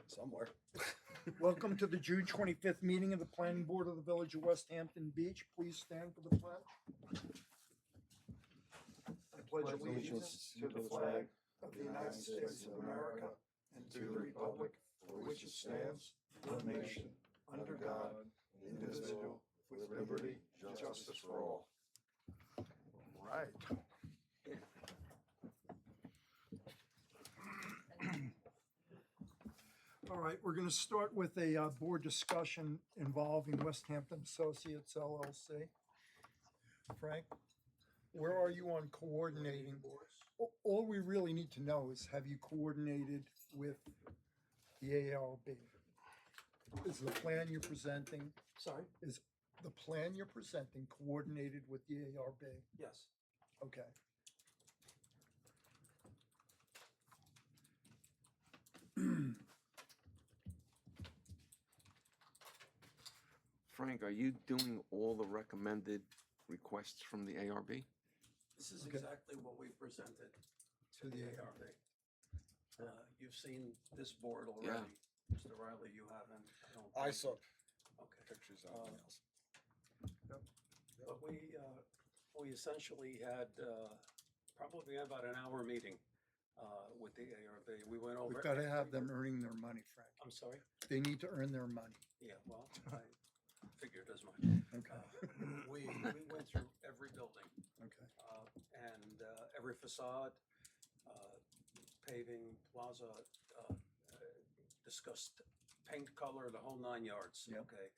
Somewhere. Welcome to the June 25th meeting of the Planning Board of the Village of West Hampton Beach. Please stand for the pledge. I pledge allegiance to the flag of the United States of America and to the republic for which it stands, one nation, under God, indivisible, with liberty and justice for all. All right. All right, we're going to start with a board discussion involving West Hampton Associates LLC. Frank, where are you on coordinating? All we really need to know is, have you coordinated with the ARB? Is the plan you're presenting, Sorry? is the plan you're presenting coordinated with the ARB? Yes. Okay. Frank, are you doing all the recommended requests from the ARB? This is Okay. exactly what we presented To the ARB. You've seen this board already. Yeah. Mr. Riley, you haven't. don't I think. saw Okay. pictures on emails. But we essentially had probably about an hour meeting with the ARB. We went over. We've got to have them earning their money, Frank. I'm sorry? They need to earn their money. Yeah, well, I figured as much. Okay, We went through every building. okay. And every facade, paving, plaza, discussed paint color, the whole 9 yards, Yep. okay?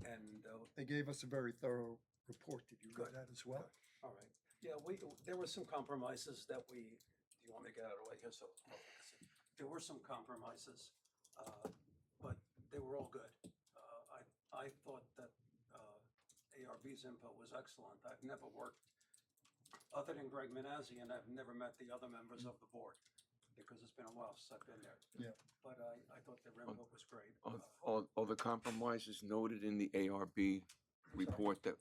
And, They gave us a very thorough report. Did you read Good. that as well? all right, yeah, there were some compromises that do you want me to get out of the way here? So, there were some compromises, but they were all good. I thought that ARB's input was excellent. I've never worked, other than Greg Manazzi, and I've never met the other members of the board, because it's been a while since I've been there. Yeah. But I thought their input was great. Are the compromises noted in the ARB report, that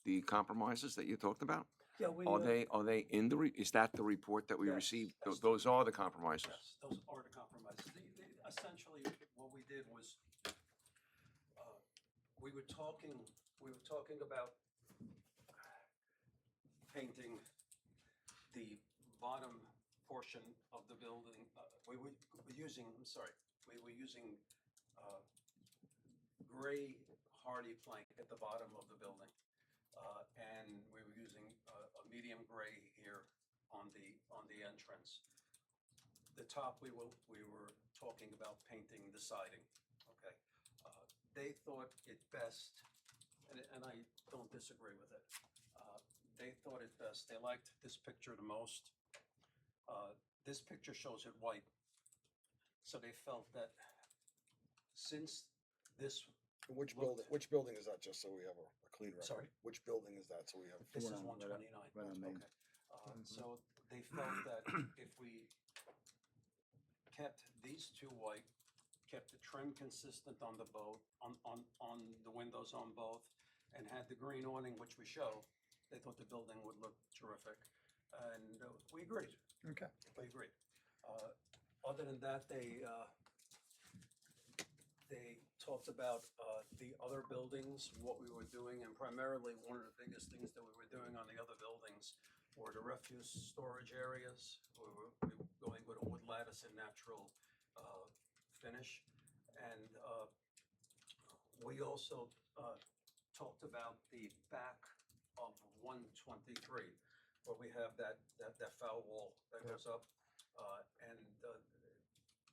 the compromises that you talked about? Yeah, we. Are they in the, is that the report that we Yes, received? that's Those are the compromises? Yes, those are the compromises. Essentially, what we did was, we were talking about painting the bottom portion of the building. We were using gray hardy plank at the bottom of the building. And we were using a medium gray here on the entrance. The top, we were talking about painting the siding, okay? They thought it best, and I don't disagree with it. They thought it best, they liked this picture the most. This picture shows it white. So they felt that since this, Which Looked- building is that, just so we have a clean record? Sorry? Which building is that, so we have? this is Right on- 129. right on Main. Okay. So they felt that if we kept these two white, kept the trim consistent on the boat, on the windows on both, and had the green awning, which we show, they thought the building would look terrific. And we agreed, Okay. we agreed. Other than that, they talked about the other buildings, what we were doing, and primarily one of the biggest things that we were doing on the other buildings were the refuse storage areas. We were going with a wood lattice and natural finish. And we also talked about the back of 123, where we have that foul wall that goes up. And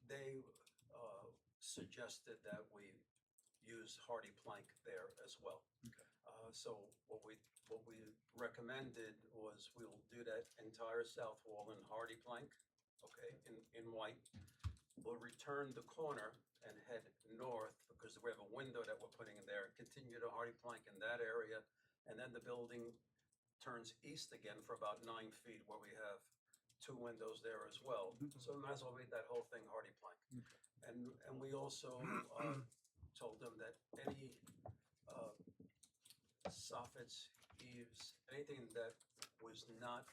they suggested that we use hardy plank there as well. So what we recommended was we'll do that entire south wall in hardy plank, okay, in white. We'll return the corner and head north, because we have a window that we're putting in there, continue to hardy plank in that area, and then the building turns east again for about 9 feet, where we have 2 windows there as well. So we might as well make that whole thing hardy plank. And we also told them that any soffits, eaves, anything that was not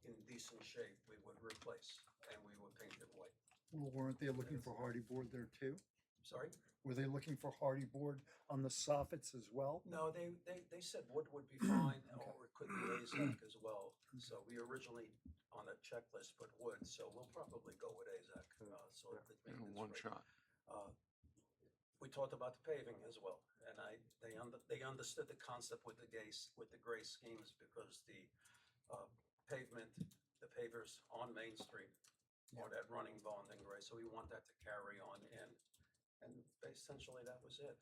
in decent shape, we would replace, and we would painted white. Well, weren't they looking for hardy board there too? Sorry? Were they looking for hardy board on the soffits as well? No, they said wood would be fine, or it could be AZAC as well. So we originally on the checklist put wood, so we'll probably go with AZAC. So the maintenance One rate. shot. We talked about the paving as well, and they understood the concept with the gray schemes because the pavement, the pavers on Main Street are that running bond and gray, so we want that to carry on in. And essentially that was it.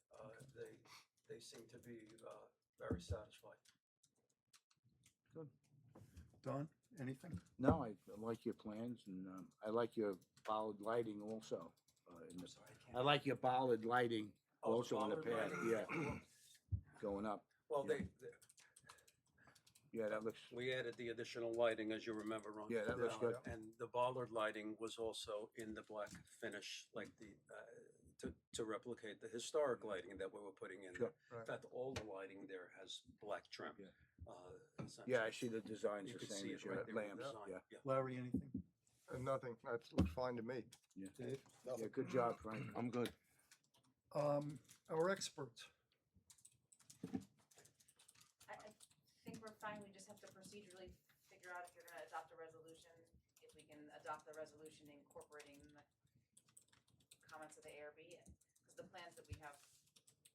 They seem to be very satisfied. Don, anything? No, I like your plans and I like your bollard lighting also. I'm sorry, I like your bollard lighting Oh, the also on the bollard pad, lighting? yeah, going up. Well, Yeah, that looks, we added the additional lighting, as you remember, Ron. yeah, that looks good. And the bollard lighting was also in the black finish, like to replicate the historic lighting that we were putting in. Sure. In fact, all the lighting there has black trim. Yeah. Essentially. Yeah, I see the designs You the could same see as it your right there in the lamps, design, yeah. Larry, anything? Nothing, that looks fine to me. Dave? Yeah, good job, Frank. I'm good. Our experts. I think we're fine, we just have to procedurally figure out if you're gonna adopt a resolution, if we can adopt the resolution incorporating the comments of the ARB, because the plans that we have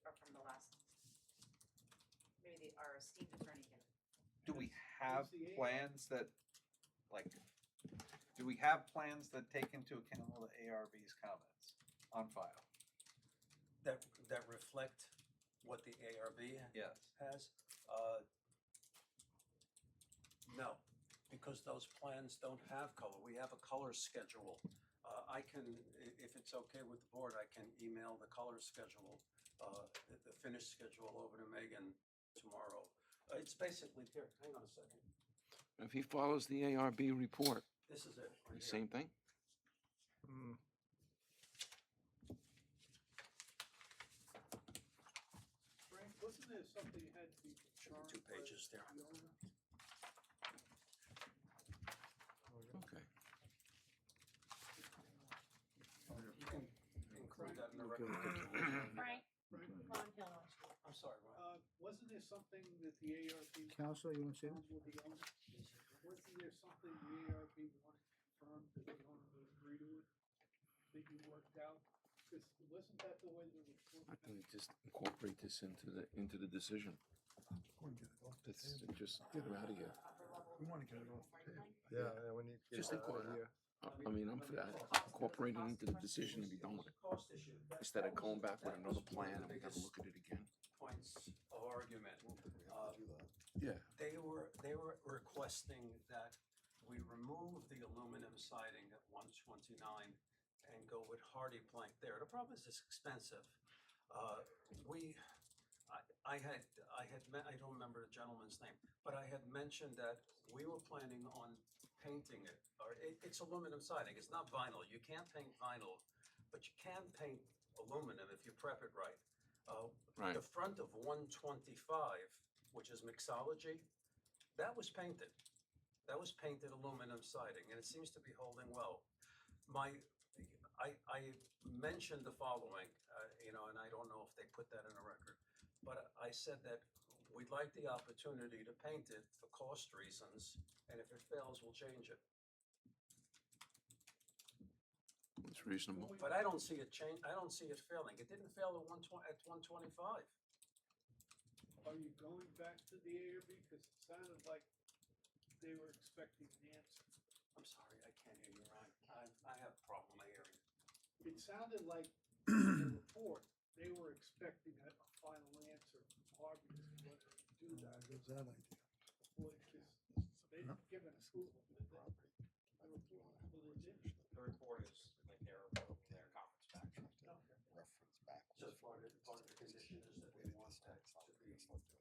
are from the last, maybe our esteemed attorney can. Do we have plans that, like, do we have plans that take into account all the ARB's comments on file? That reflect what the ARB Yes. has? No, because those plans don't have color. We have a color schedule. I can, if it's okay with the board, I can email the color schedule, the finished schedule over to Megan tomorrow. It's basically, here, hang on a second. If he follows the ARB report, This is it, right here. same thing? Frank, wasn't there something you had to be Should be concerned? 2 pages there. with the owner? Okay. You can include that in the record. Frank, Frank, Ron Hill wants to. I'm sorry, Ron. wasn't there something that the ARB? Counselor, you wanna say confirmed with the owner? Wasn't there something the ARB wanted to confirm that the owner would agree to it? That you worked out? Because wasn't that the way that it was I supposed to be? think just incorporate this into the decision. We want to get it off the It's table. just, get her out of here. We want to get it off the table. Yeah, we need to. Just incorporate. I mean, I'm for that. Incorporate it into the decision and be done with it. Cost issue. Instead of going back with another plan and we gotta look at it again. Points of argument. Yeah. They were requesting that we remove the aluminum siding at 129 and go with hardy plank there. The problem is it's expensive. I don't remember the gentleman's name, but I had mentioned that we were planning on painting it, or it's aluminum siding, it's not vinyl. You can't paint vinyl, but you can paint aluminum if you prep it right. Right. The front of 125, which is mixology, that was painted. That was painted aluminum siding, and it seems to be holding well. I mentioned the following, and I don't know if they put that in a record, but I said that we'd like the opportunity to paint it for cost reasons, and if it fails, we'll change it. It's reasonable. But I don't see it I don't see it failing. It didn't fail at 125. Are you going back to the ARB? Because it sounded like they were expecting an answer. I'm sorry, I can't hear you, Ron. I have a problem hearing. It sounded like in the report, they were expecting a final answer from Harvey as to whether to do that. How's that idea? Before, because they didn't give an approval to the report. Well, they did. The report is like their conference back. Reference back. Just part of the condition is that they want that to be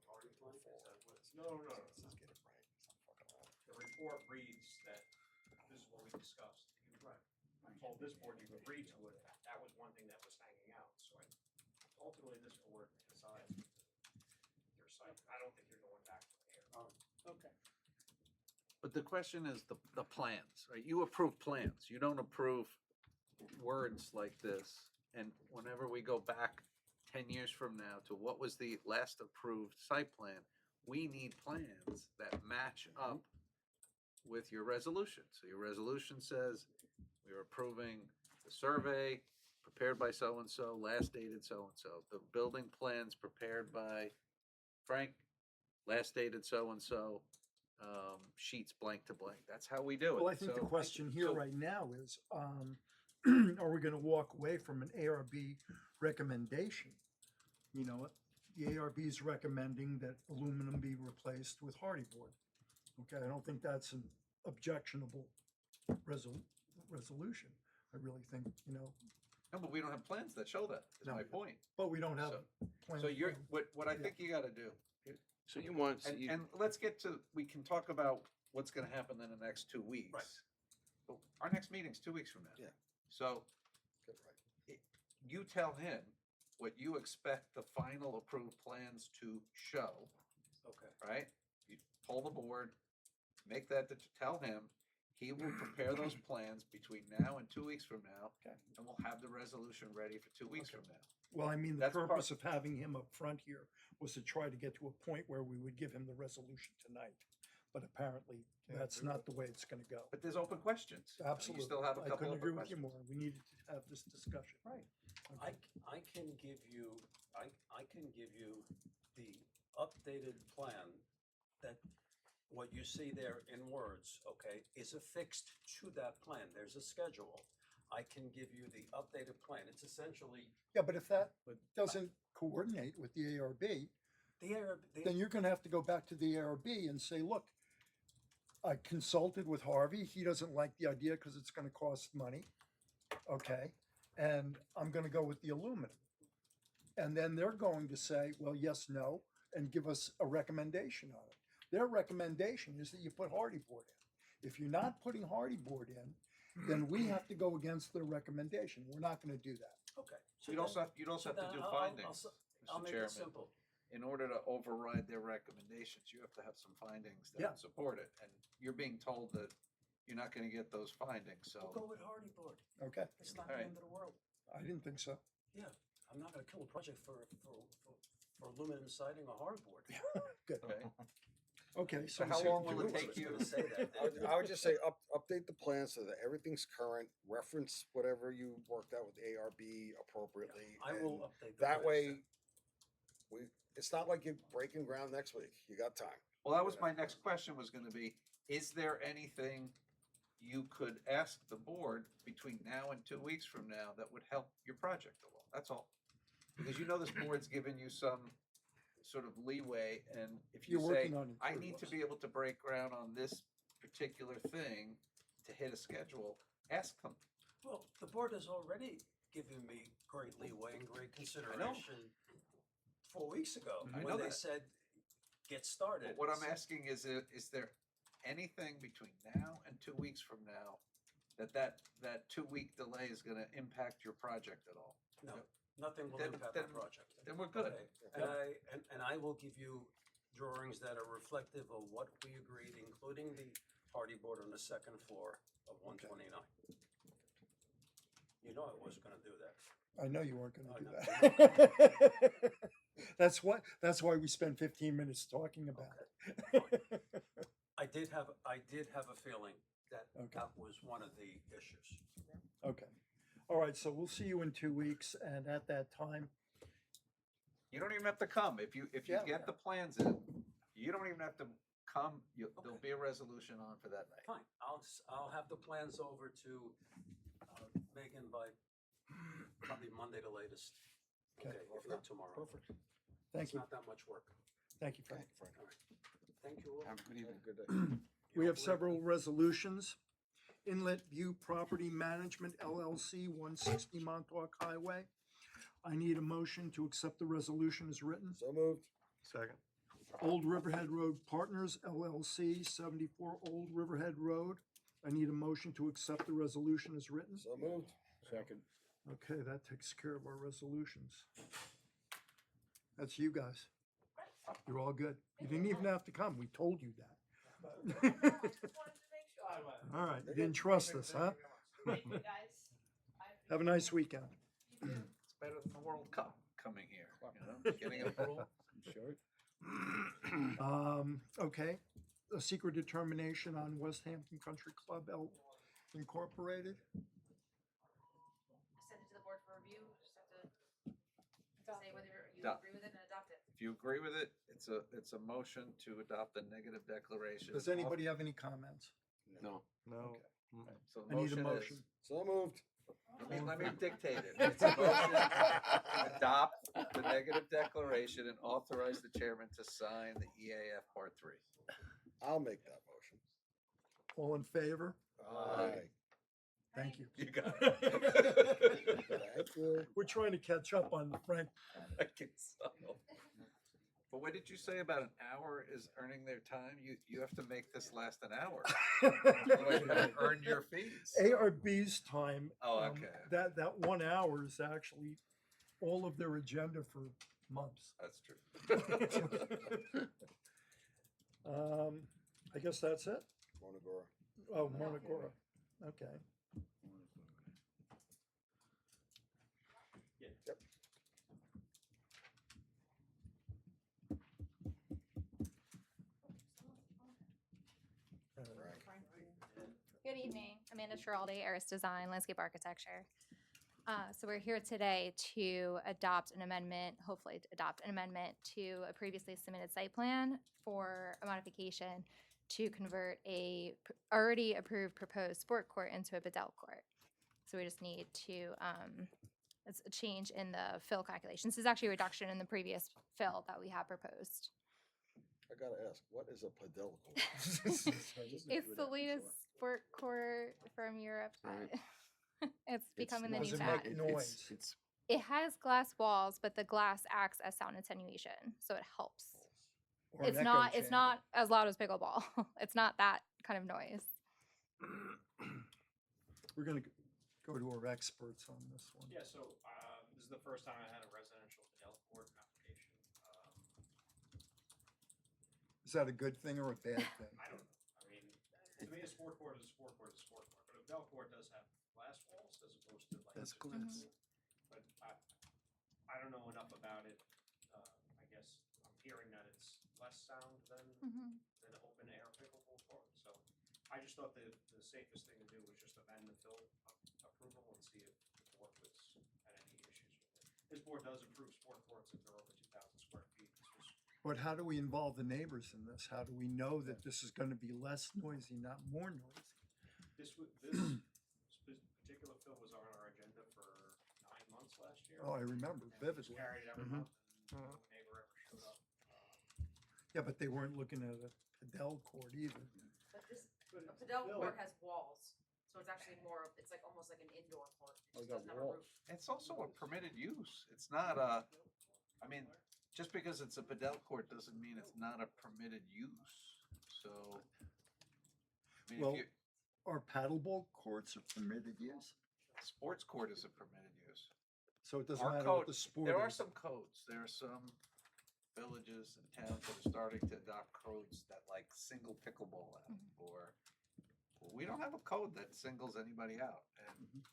hardy plank, is that what? No. Let's just get it right. Stop fucking around. The report reads that this is what we discussed. Right. I told this board you agreed to it. That was one thing that was hanging out. So ultimately, this board decides your site. I don't think you're going back to there. Okay. But the question is the plans, right? You approve plans, you don't approve words like this. And whenever we go back 10 years from now to what was the last approved site plan, we need plans that match up with your resolution. So your resolution says we're approving the survey prepared by so-and-so, last dated so-and-so. The building plans prepared by Frank, last dated so-and-so, sheets blank to blank. That's how we do it. Well, I think the So- question here so- right now is, are we gonna walk away from an ARB recommendation? You know, the ARB is recommending that aluminum be replaced with hardy board. Okay, I don't think that's an objectionable resolution. I really think, you know, No, but we don't have plans that show that, is No. my point. but we don't have So- a plan. So you're, for- what I Yeah. think you gotta do, So you want, and let's get to, we can talk about what's gonna happen in the next 2 weeks. Right. But our next meeting's 2 weeks from now. Yeah. So Get right. you tell him what you expect the final approved plans to show, Okay. right? You poll the board, make that, tell him, he will prepare those plans between now and 2 weeks from now. Okay. And we'll have the resolution ready for 2 weeks from now. Well, I mean, the That's part- purpose of having him up front here was to try to get to a point where we would give him the resolution tonight. But apparently, that's not the way it's gonna go. But there's open questions. and Absolutely. You still have a I couple couldn't open agree with you questions. more. We needed to have this discussion. Right. I can give you, I can give you the updated plan that what you see there in words, okay, is affixed to that plan. There's a schedule. I can give you the updated plan. It's essentially Yeah, but if that doesn't coordinate with the ARB, the Arab, then you're gonna have to go back to the ARB and say, look, I consulted with Harvey, he doesn't like the idea because it's gonna cost money, okay? And I'm gonna go with the aluminum. And then they're going to say, well, yes, no, and give us a recommendation on it. Their recommendation is that you put hardy board in. If you're not putting hardy board in, then we have to go against their recommendation. We're not gonna do that. okay. You'd also have to do findings, I'll Mr. make it Chairman. simple. In order to override their recommendations, you have to have some findings Yeah. that support it. And you're being told that you're not gonna get those findings, We'll so. go with hardy board. Okay, It's not All the right. end of the world. I didn't think so. Yeah, I'm not gonna kill a project for aluminum siding or hardboard. Good. Okay. Okay, so. So how we long see- will it I take was you? gonna say that. I would just say update the plan so that everything's current, reference whatever you worked out with ARB appropriately. I and will update. the That plans way, then. it's not like you're breaking ground next week. You got time. Well, that was my next question was gonna be, is there anything you could ask the board between now and 2 weeks from now that would help your project along? That's all. Because you know this board's given you some sort of leeway, and if you You're say, working on it. I too, need to Russ. be able to break ground on this particular thing to hit a schedule, ask them. Well, the board has already given me great leeway and great consideration 4 weeks ago, I know when they that. said, get started. But what I'm asking is there anything between now and 2 weeks from now that 2 week delay is gonna impact your project at all? No, nothing will Then- impact the then- project. Then we're good. Okay, and I will give you drawings that are reflective of what we agreed, including the hardy board on the second floor of 129. You know I wasn't gonna do that. I know you weren't Oh, gonna do no. that. That's why we spent 15 minutes talking about it. I did have a feeling that Okay. that was one of the issues. Okay. All right, so we'll see you in 2 weeks, and at that time, You don't even have to come. If you Yeah. get the plans in, you don't even have to come. There'll be a resolution on for that night. Fine, I'll have the plans over to Megan by probably Monday the latest. Okay. Okay, if not tomorrow. Perfect. thank It's you, not that much work. thank you, Frank. Frank. All right. Thank you all. have a good evening. Good day. We have several resolutions. Inlet View Property Management LLC, 160 Montauk Highway. I need a motion to accept the resolution as written. So moved. Second. Old Riverhead Road Partners LLC, 74 Old Riverhead Road. I need a motion to accept the resolution as written. So moved. Second. Okay, that takes care of our resolutions. That's you guys. You're all good. You didn't even have to come. We told you that. Just wanted to make sure. All right, you didn't trust us, huh? Thank you, guys. Have a nice weekend. You too. It's better than the World Cup coming here, you know, getting a pool. Sure. Okay, a secret determination on West Hampton Country Club Incorporated. Send it to the board for review, just have to say whether you Adopt. agree with it and adopt it. If you agree with it, it's a motion to adopt the negative declaration. Does anybody have any comments? No. No. So the I need a motion motion. is, So moved. let me dictate it. It's a motion to adopt the negative declaration and authorize the chairman to sign the EAF Part 3. I'll make that motion. All in favor? Aye. Thank you. You got it. Thank you. We're trying to catch up on Frank. I guess so. But what did you say about an hour is earning their time? You have to make this last an hour. Otherwise you haven't earned your fees. ARB's time. Oh, um, okay. That 1 hour is actually all of their agenda for months. That's true. I guess that's it. Monagora. Oh, Monagora. Okay. Yep. Frank. Good evening, Amanda Schiraldi, Aris Design, Landscape Architecture. So we're here today to adopt an amendment, hopefully to adopt an amendment to a previously submitted site plan for a modification to convert a already approved proposed sport court into a padel court. So we just need to, it's a change in the fill calculations. This is actually a reduction in the previous fill that we have proposed. I gotta ask, what is a padel court? It's the latest sport court from Europe. Right. It's becoming the new Does it fad. make noise? It's It has glass walls, but the glass acts as sound attenuation, so it helps. Or an It's echo not. It's chamber? not as loud as pickleball. It's not that kind of noise. We're gonna go to our experts on this one. Yeah, so, this is the first time I had a residential padel court application. Is that a good thing or a bad thing? I don't know, I mean, to me, a sport court is a sport court is a sport court, but a padel court does have glass walls as opposed to like. That's just- glass. But I don't know enough about it, I guess I'm hearing that it's less sound than an open air pickleball court, so I just thought the safest thing to do was just amend the fill approval and see if the board was had any issues with it. This board does approve sport courts if they're over 2,000 square feet. This was But how do we involve the neighbors in this? How do we know that this is gonna be less noisy, not more noisy? this particular fill was on our agenda for 9 months last year. Oh, I remember and we just vividly. carried it every Mhm. month, and no neighbor ever showed up. Yeah, but they weren't looking at a padel court either. But this, But a it's padel still- court has walls, so it's actually more, of it's like almost like an indoor court. It Oh, just got doesn't have a walls. roof. It's also a permitted use. It's not a, I mean, just because it's a padel court doesn't mean it's not a permitted use. So, I mean, Well, if you, Our paddleball courts are permitted use, sports court is a permitted use. so it doesn't Our matter code- what the sport There are is. some codes. There are some villages and towns that are starting to adopt codes that like single pickleball out, or we don't have a code that singles anybody out. And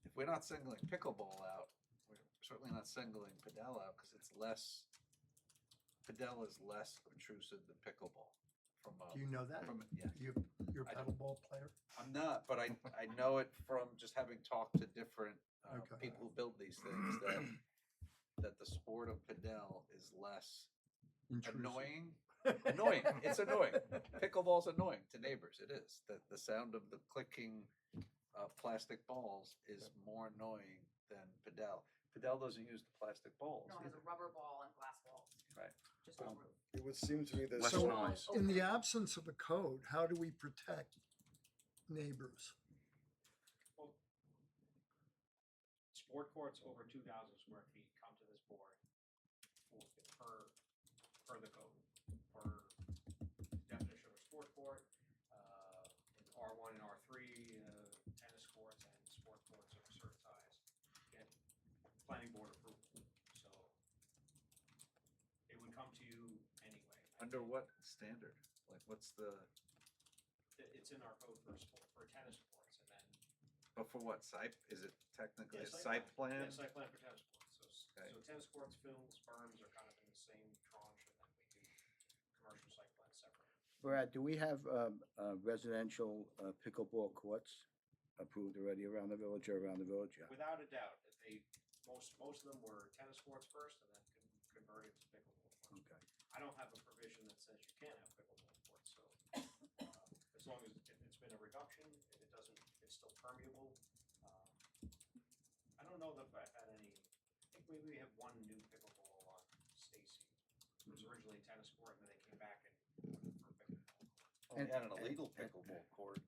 if we're not singling pickleball out, we're certainly not singling padel out because it's less. Padel is less intrusive than pickleball. From a, Do you know that? from yeah. You're a I do. paddleball player? I'm not, but I know it from just having talked to different Okay. people who build these things that the sport of padel is less Intrusive. annoying. Annoying. It's annoying. Pickleball's annoying to neighbors. It is. The sound of the clicking plastic balls is more annoying than padel. Padel doesn't use the plastic balls. No, it has a rubber ball and glass walls. Right. Just no roof. It would seem to me that. Less So, noise. in the absence of a code, how do we protect neighbors? Sport courts over 2,000 square feet come to this board per the code, per definition of a sport court, in R1 and R3, tennis courts and sport courts of a certain size get planning board approval. So it would come to you anyway. Under what standard? Like, what's the, It's in our code for sport, for tennis courts, and then. but for what, site, is it technically a Yeah, site plan? Yeah, site plan for tennis courts, Okay. so tennis courts, fields, berms are kind of in the same tranche, and then we do commercial site plans separate. Brad, do we have residential pickleball courts approved already around the village or around the village? Yeah. Without a doubt, most of them were tennis courts first, and then converted to pickleball courts. Okay. I don't have a provision that says you can't have pickleball courts, so, as long as it's been a reduction, if it doesn't, it's still permeable. I don't know that I've had any, I think maybe we have one new pickleball on Stacy. It was originally a tennis court, and then they came back and put it for pickleball. We had an illegal pickleball court.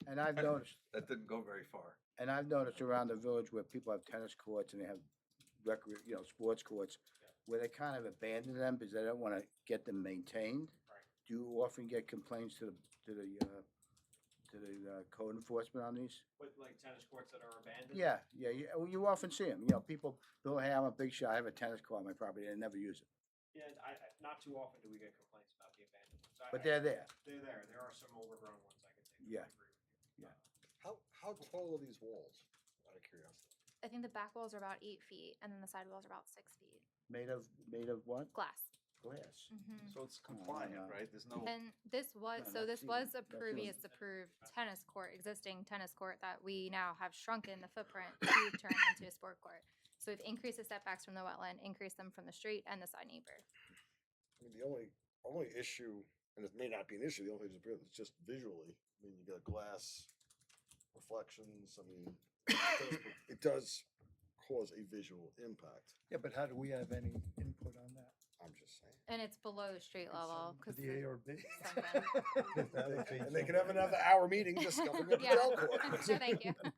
And I've noticed, That didn't go very far. and I've noticed around the village where people have tennis courts and they have sports courts, where they kind of abandon them because they don't want to get them maintained. Right. Do you often get complaints to the code enforcement on these? But like tennis courts that are abandoned? Yeah, well, you often see them, people, they'll hey, I'm a big shot, I have a tennis court on my property, and they never use it, Yeah, not too often do we get complaints about the abandoned ones. but they're there. They're there. There are some overgrown ones, I can say. Yeah. I agree with you. Yeah. How tall are these walls, out of curiosity? I think the back walls are about 8 feet, and then the side walls are about 6 feet. Made of what? Glass. Glass. Mm-hmm. So it's compliant, no. right? There's no, And this was, No, so that's this was a that's the- previous approved tennis court, existing tennis court that we now have shrunken the footprint to turn into a sport court. So we've increased the setbacks from the wetland, increased them from the street and the side neighbor. I mean, the only issue, and it may not be an issue, the only thing that's it's just visually. I mean, you got glass reflections. I mean, it does cause a visual impact. Yeah, but how do we have any input on that? I'm just saying. And it's below street level, To cause the ARB? something. And they can have another hour meeting discussing the Yeah, Padel court. no, thank you. If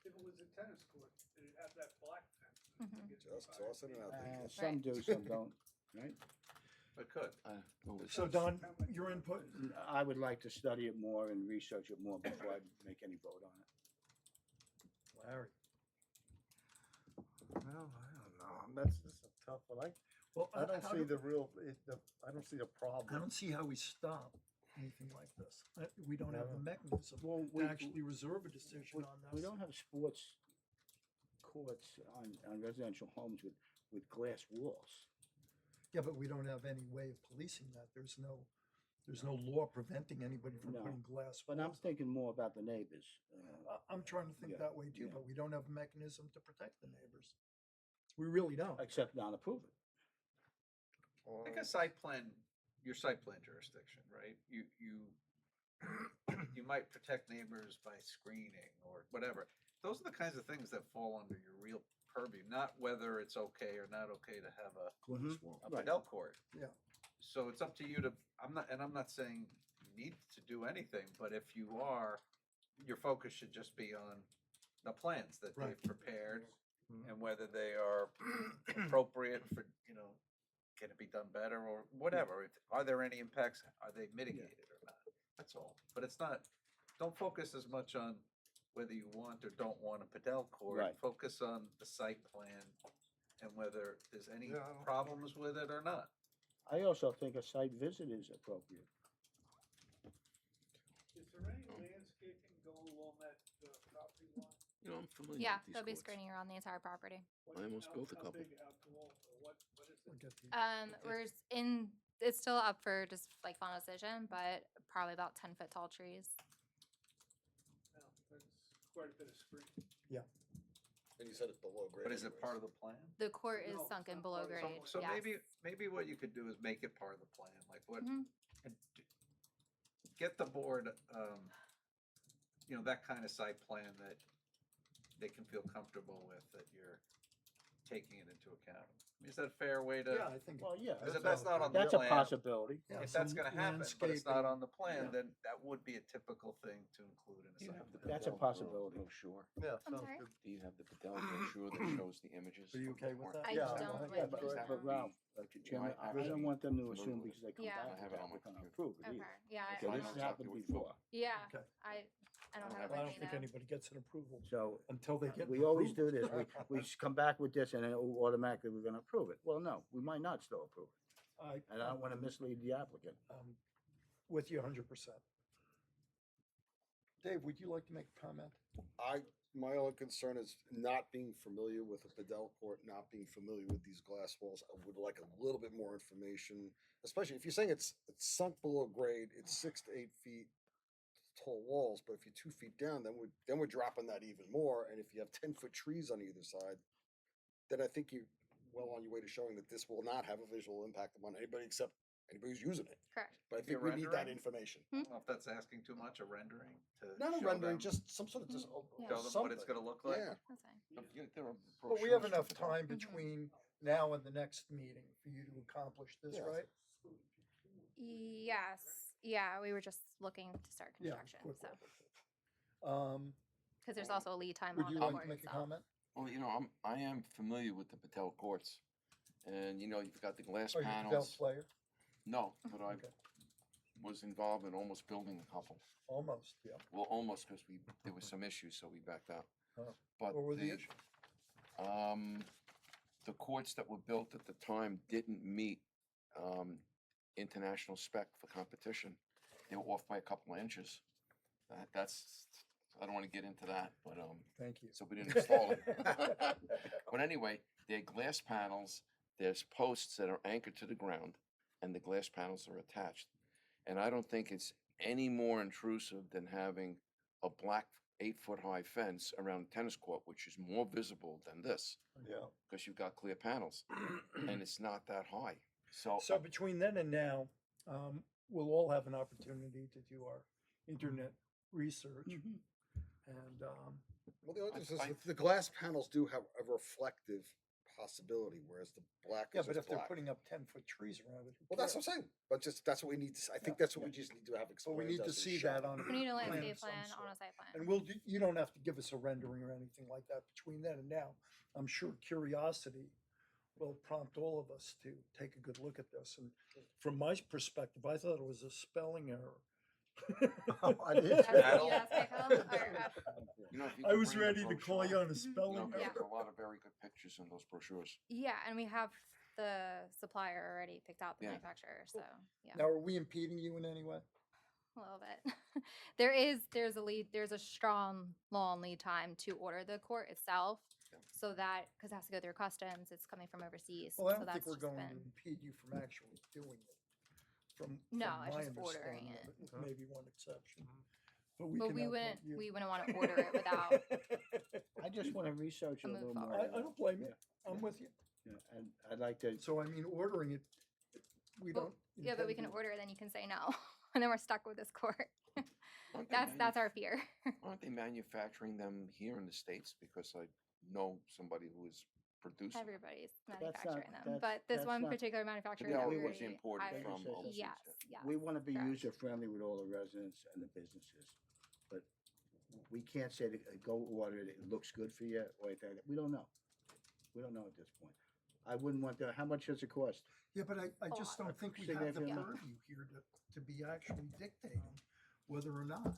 it was a tennis court, it'd have that black fence. Mhm. Just tossing it out there. Some do, some don't, right? it could. So Don, your input? I would like to study it more and research it more before I make any vote on it. Larry. Well, I don't know. This is a tough one. Well, I don't how see do- the real, I don't see the I problem. don't see how we stop anything like this. We don't have the mechanism Well, to actually reserve a decision on We this. don't have sports courts on residential homes with glass walls. Yeah, but we don't have any way of policing that. There's no law preventing anybody from No. putting glass But I'm walls. thinking more about the neighbors. I'm trying to think Yeah, that way too, yeah. but we don't have a mechanism to protect the neighbors. We really don't. Except not approve it. I think a site plan, your site plan jurisdiction, right? You might protect neighbors by screening or whatever. Those are the kinds of things that fall under your real purview, not whether it's okay or not okay to have a Right. Padel court. Yeah. So it's up to you to, I'm not saying you need to do anything, but if you are, your focus should just be on the plans that Right. they've prepared Mhm. and whether they are appropriate for, can it be done better or whatever. Are there any impacts? Are they mitigated or not? That's all. But it's not, don't focus as much on whether you want or don't want a Padel court. Right. Focus on the site plan and whether there's any Yeah, I don't- problems with it or not. I also think a site visit is appropriate. Is there any landscaping going along that property line? I'm familiar Yeah, with these there'll be courts. screening around the entire property. What- I almost how- built a how couple. big, how tall, or what is We'll it? get the- It's still up for just like final decision, but probably about 10-foot tall trees. No, that's quite a bit of screen. And you said it's below grade. But is it anyways. part of the plan? The court is No, sunken not below part of the- grade, So yes. maybe what you could do is make it part of the plan, like what, Mhm. and get the board, that kind of site plan that they can feel comfortable with, that you're taking it into account. Is that a fair way to? Yeah, I think. Well, yeah, Because if that's not on the that's a plan, possibility. yeah, if that's some gonna happen, but it's not landscaping. on the plan, Yeah. then that would be a typical thing to include in a Do you site have the plan. That's a Padel possibility. brochure? Yeah, I'm sounds sorry? good. Do you have the Padel brochure that shows the images? Are you from the okay with court? that? I Yeah, don't I like Yeah, it. but Ralph, Chairman, I I don't actually want them to familiar assume with because they come Yeah. back, I have it that on we're my gonna computer. approve it Okay, either. yeah, Okay, I this know has exactly happened what you're before. yeah, Okay. I don't have I it don't with me think though. anybody gets an approval So until they get. we an always approval. do this, we just come back with this and then automatically we're gonna approve it. Well, no, we might not still approve it. and I don't wanna mislead the applicant. With you 100%. Dave, would you like to make a comment? My only concern is not being familiar with a Bedell court, not being familiar with these glass walls. I would like a little bit more information, especially if you're saying it's sunk below grade, it's 6 to 8 feet tall walls, but if you're 2 feet down, then we're dropping that even more. And if you have 10-foot trees on either side, then I think you're well on your way to showing that this will not have a visual impact upon anybody except anybody who's using it. Correct. But I Maybe think a we need that rendering? information. I don't know if that's asking too much, a rendering to Not a show rendering, them- just some sort of just Yeah. show them what it's gonna look like. Yeah. That's fine. There are But we have brochures enough for Bedell. time between now and the next meeting for you to accomplish this, Yes. right? Yes, yeah, we were just looking to start Yeah, construction, quick, so, quick, quick. because there's also a lead time Would on you the like court to make a itself. comment? Well, I am familiar with the Patel courts. And, you've got the glass Are you a Bedell panels. player? No, but I Okay. was involved in almost building a couple. Almost, yeah. Well, almost, because there was some issues, so we backed out. Oh. But What were the issues? The courts that were built at the time didn't meet, international spec for competition. They were off by a couple of inches. I don't want to get into that, but, Thank you. so we didn't install it. But anyway, they're glass panels, there's posts that are anchored to the ground, and the glass panels are attached. And I don't think it's any more intrusive than having a black 8-foot high fence around a tennis court, which is more visible than this, Yeah. because you've got clear panels, and it's not that high. So, So between then and now, we'll all have an opportunity to do our internet research. And, Well, the other thing is I- the glass panels do have a reflective possibility, whereas the black yeah, is but just if they're black. putting up 10-foot trees around it. who Well, that's cares? what I'm saying. But that's what we need to. I think that's what we just need to have But explained. we need to as a see shot. that on. We need a plan of landscape some plan sort. on a site plan. And you don't have to give us a rendering or anything like that between then and now. I'm sure curiosity will prompt all of us to take a good look at this. And from my perspective, I thought it was a spelling error. I did. That's what That'll- you asked, Michael, or, if you I could was bring the ready to call you brochure, on a spelling Yeah. there's error. a lot of very good pictures in those brochures. yeah, and we have the supplier already picked out, the Yeah. manufacturer, so, yeah. Now, are we impeding you in any way? A little bit. there's a strong, long lead time to order the court itself. Yeah. So that, because it has to go through customs, it's coming from overseas. Well, I so don't think that's we're just going been- to impede you from actually doing it. From No, from it's my just ordering understanding of it. with Maybe one exception. But can we have wouldn't, you- we wouldn't want to order it without, I just wanna research it a Move little more. forward. I don't blame you. I'm with you. Yeah, and I'd like to, So I mean, ordering it, we Well, don't. yeah, but we can intend to- order it, then you can say no, and then we're stuck with this court. Aren't they That's our fear. Aren't they manufacturing them here in the States? Because I know somebody who is producing. them. Everybody's not- manufacturing them, that's- but this that's one not- particular manufacturer Yeah, that it we was already imported hired- from Yes, overseas. Yes, yeah. yes. we wanna be correct. user-friendly with all the residents and the businesses. But we can't say to go order it, it looks good for you, or anything. We don't know. We don't know at this point. I wouldn't want to, how much does it cost? Yeah, but I A just lot. don't think we have the Significant amount. purview here to be actually dictating whether or not.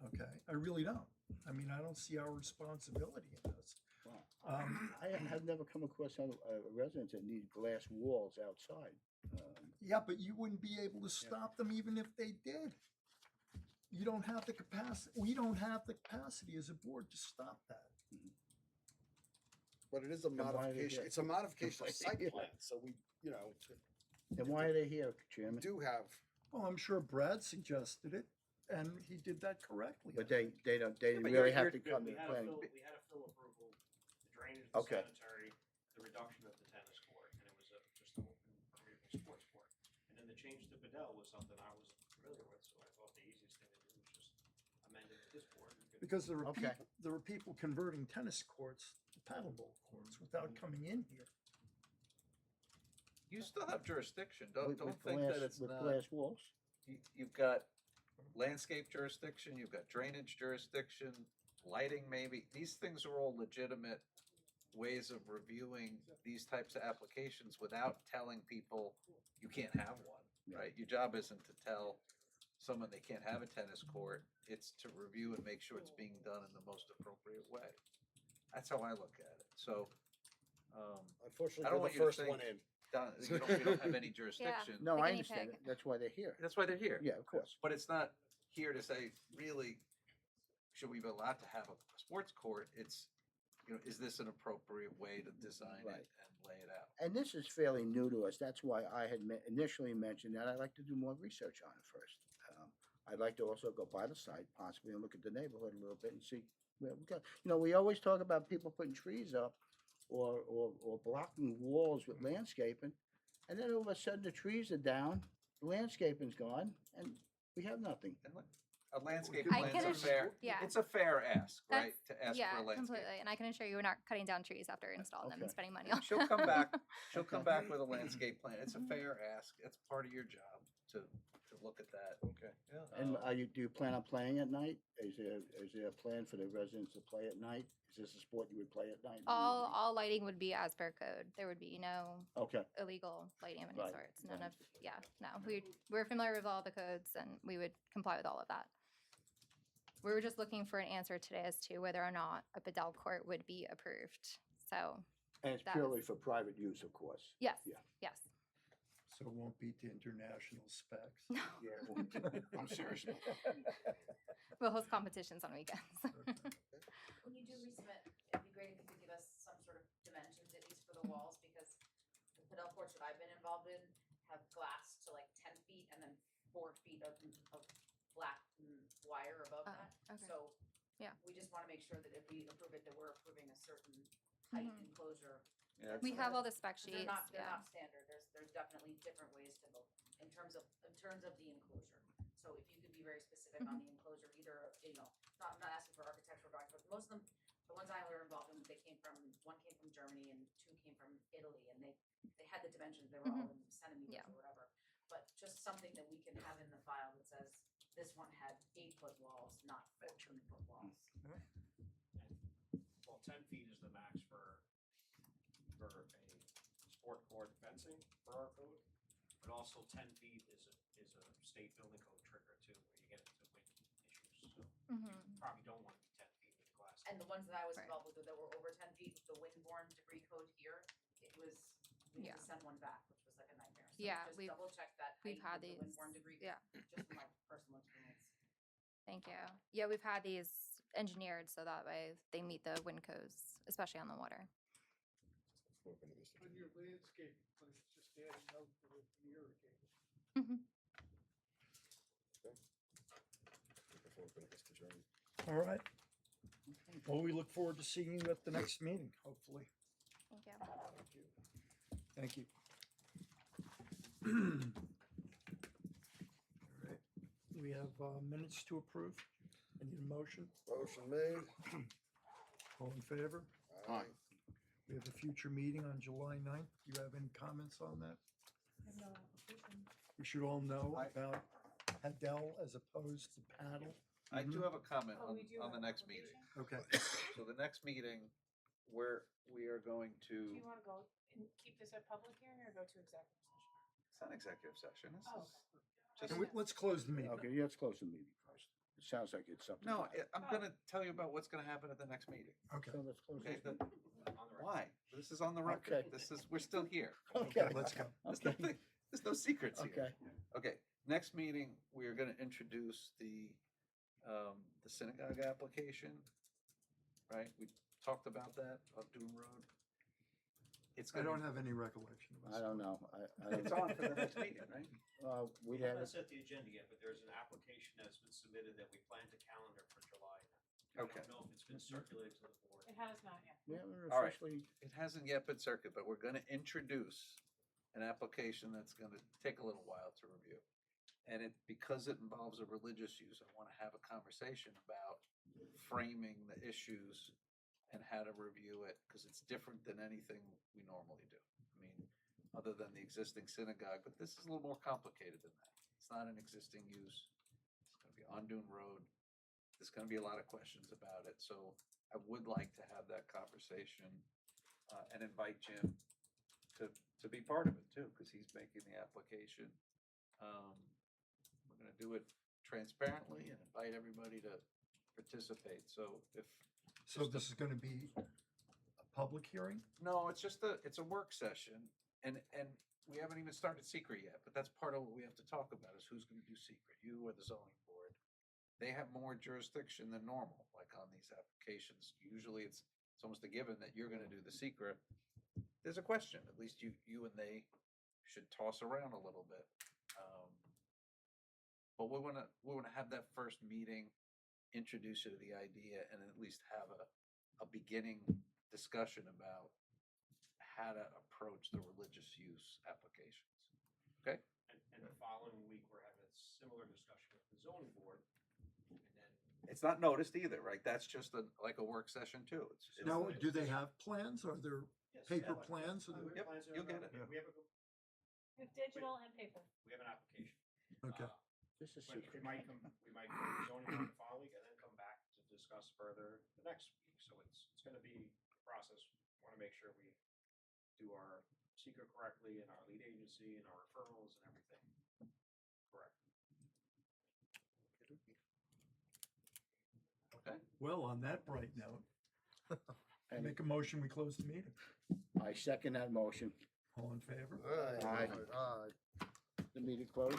Okay, I really don't. I mean, I don't see our responsibility in this. Wow. Um, I've never come across a residents that need glass walls outside. Yeah, but you wouldn't be able to stop them even if they did. You don't have the capacity, we don't have the capacity as a board to stop that. But it is a Then why are they modification. here? It's a modification of site Yeah. plan. So we Then why are they here, Chairman? do have. Well, I'm sure Brad suggested it, and he did that correctly. But they don't, they but really you're- have to you're- come to We the had a planning. fill, we had a fill approval, the drainage, the Okay. sanitary, the reduction of the tennis court, and it was just an open, agreeable sports court. And then the change to Bedell was something I was familiar with, so I thought the easiest thing to do was just amend it to this board. and get- Because Okay. there were people converting tennis courts to paddleball courts without coming in here. You still have jurisdiction, With- don't with think glass- that it's with not. glass walls. You've got landscape jurisdiction, you've got drainage jurisdiction, lighting maybe. These things are all legitimate ways of reviewing these types of applications without telling people you can't have one, right? Your job isn't to tell someone they can't have a tennis court. It's to review and make sure it's being done in the most appropriate way. That's how I look at it. So, Unfortunately, I don't we're want the you to first think- one in. done, we don't have any jurisdiction. No, The I guinea understand pig. it. That's why they're here. That's why they're here. Yeah, of course. But it's not here to say, really, should we be allowed to have a sports court? It's, is this an appropriate way to design it Right. and lay it out? And this is fairly new to us. That's why I had initially mentioned that I'd like to do more research on it first. I'd like to also go by the site possibly and look at the neighborhood a little bit and see where we go. We always talk about people putting trees up or blocking walls with landscaping. And then all of a sudden the trees are down, the landscaping's gone, and we have nothing. And look, a landscape I plan's can a assure- fair, yeah. it's a fair ask, That's- right? To ask Yeah, for a landscape. completely. And I can assure you, we're not cutting down trees after installing them and Okay. spending money on She'll come back, she'll come Okay. back with a landscape plan. It's a Mhm. fair ask. It's part of your job to look at that. Okay. Yeah. And do you plan on playing at night? Is there a plan for the residents to play at night? Is this a sport you would play at night? All lighting would be as per code. There would be no Okay, illegal lighting of any Right, sorts. None right. of, no. We're familiar with all the codes and we would comply with all of that. We were just looking for an answer today as to whether or not a padel court would be approved. So, and it's That purely was- for private use, of course. yes, Yeah. yes. So it won't beat the international specs. No, Yeah. I'm serious about we'll host competitions on weekends. When you do resubmit, it'd be great if you could give us some sort of dimensions, at least for the walls, because the Padel courts that I've been involved in have glass to like 10 feet and then 4 feet of black wire above Oh, that. okay. So Yeah. we just want to make sure that if we approve it, that we're approving a certain height Mhm. enclosure. Yeah, We have all the spec 'Cause sheets. they're Yeah. not standard. There's definitely different ways to go in terms of the enclosure. So if you could be very specific on the enclosure, either, I'm not asking for architectural drawings, but most of them, the ones I were involved in, one came from Germany and 2 came from Italy, and they had the dimensions, they were all in centimeters Yeah. or whatever. But just something that we can have in the file that says, this one had 8-foot walls, not 14-foot walls. Well, 10 feet is the max for a sport court fencing for our code, but also 10 feet is a state building code trigger too, where you get into wind issues, so Mhm. probably don't want to be 10 feet with glass. And the ones that I was Right. involved with that were over 10 feet, the windborne debris code here, we had Yeah. to send one back, which was like a nightmare. So Yeah, just we've- double check that we've height had with the these- windborne debris, yeah. just from my personal experience. Thank you. Yeah, we've had these engineered so that way they meet the wind codes, especially on the water. Open to Mr. On Chairman. your landscape plan, just add a note for the irrigated. Before open to Mr. Chairman. All right. Well, we look forward to seeing you at the next meeting, hopefully. Thank you. Thank you. All right. We have minutes to approve. I need a motion. Motion made. All in favor? Aye. We have a future meeting on July 9th. Do you have any comments on that? We should all know about Hadel as opposed to paddle. I do have a comment Oh, we do on have the an next meeting. Okay. So the next meeting, where we are going Do you to, wanna go and keep this a public hearing or go to executive session? it's not executive session, this Oh, is okay. just, Let's close the meeting. Okay, let's close the meeting first. It sounds like it's something. no, I'm gonna tell you about what's gonna happen at the next meeting. Okay. So let's close Okay, this. the- why? This is on the record. Okay. We're still here. Okay, let's go. There's Okay. nothing, there's no secrets here. Okay. Okay, next meeting, we are gonna introduce the synagogue application, right? We talked about that on Doom Road. It's I gonna don't be- have any recollection of this. I don't know. It's on for the next meeting, right? We We haven't have, set the agenda yet, but there's an application that's been submitted that we plan to calendar for July. I Okay. don't know if it's been circulated to the board. It has not yet. we haven't All right. officially, It hasn't yet been circuit, but we're gonna introduce an application that's gonna take a little while to review. And because it involves a religious use, I wanna have a conversation about framing the issues and how to review it, because it's different than anything we normally do. I mean, other than the existing synagogue, but this is a little more complicated than that. It's not an existing use. It's gonna be on Dune Road. There's gonna be a lot of questions about it, so I would like to have that conversation and invite Jim to be part of it too, because he's making the application. We're gonna do it transparently and invite everybody to participate, so if, So this is going to be a public hearing? no, it's just it's a work session, And we haven't even started secret yet, but that's part of what we have to talk about is who's gonna do secret, you or the zoning board. They have more jurisdiction than normal, like on these applications. Usually it's almost a given that you're gonna do the secret. There's a question, at least you and they should toss around a little bit. But we wanna have that first meeting, introduce you to the idea, and at least have a beginning discussion about how to approach the religious use applications. Okay? And the following week, we're having a similar discussion with the zoning board, and then It's not noticed either, right? That's just like a work session too. It's Now, like- do they have plans? Are there Yes, paper yeah, plans? we have Yep, plans that you'll are- get it. We have With digital and paper. we have an application. Okay. This is But secret. we might go to the zoning board the following week and then come back to discuss further the next week. So it's gonna be a process. Wanna make sure we do our secret correctly and our lead agency and our referrals and everything correct. Okay. Well, on that bright note, I And make a motion, we close the meeting. I second that motion. All in favor? Aye. Aye. The meeting closed.